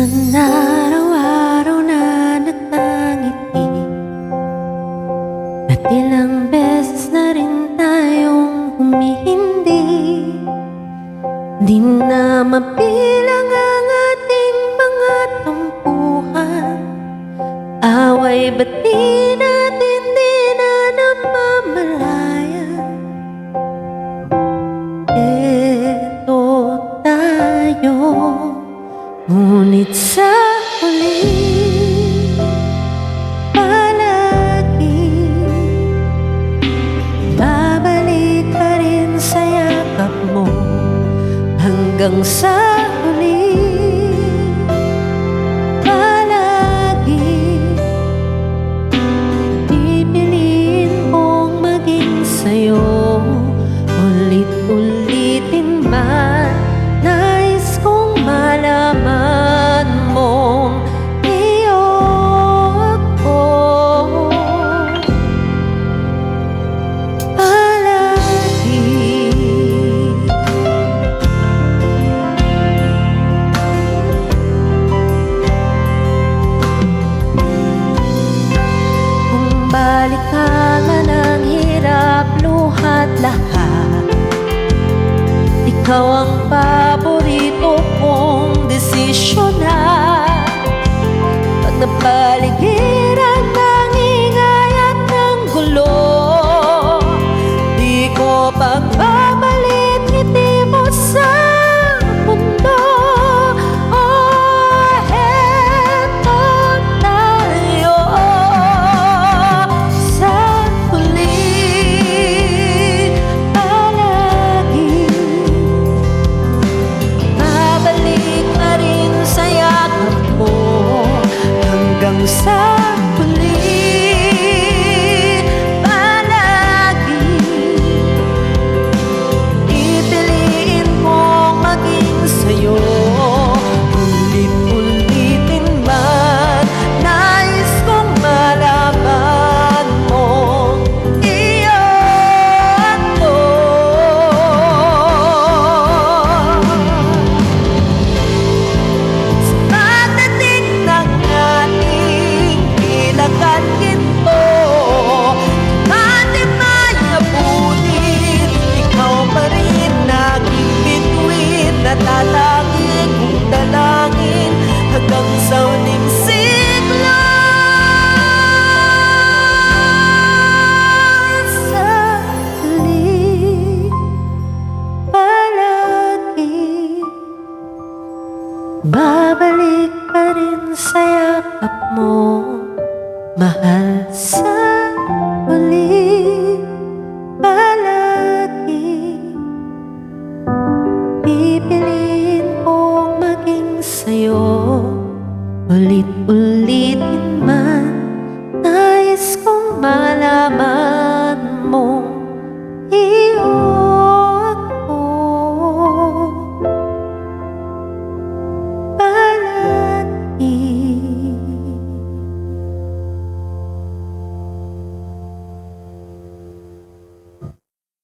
Minsan araw-araw na nagtangiti at ilang beses na rin tayong humihindi. Di na mabilang ang ating mga tampuhan, away ba't di natin di na namamalayan? Eto tayo, ngunit sa huli palagi babalik pa rin sa yakap mo hanggang sa huli. Palagi pipiliin kong maging sa'yo, ulit-ulitin man nais kong malaman mong iyo ako. Palagi kung balikangan ang hirap, luhat lahat, ikaw ang paborito kong desisyonan. Pag napaligiran ng ingay at ng gulo, di ko pagbabalit ngiti mo sa mundo. Oh, eto tayo sa huli. Palagi babalik na rin sa yakap mo hanggang sa huli. Palagi pipiliin kong maging sa'yo, ulit-ulitin man nais kong malaman mong iyo ako. Pagdating ng ating bilagan ginto, ating mayabutin, ikaw pa rin naging bituin na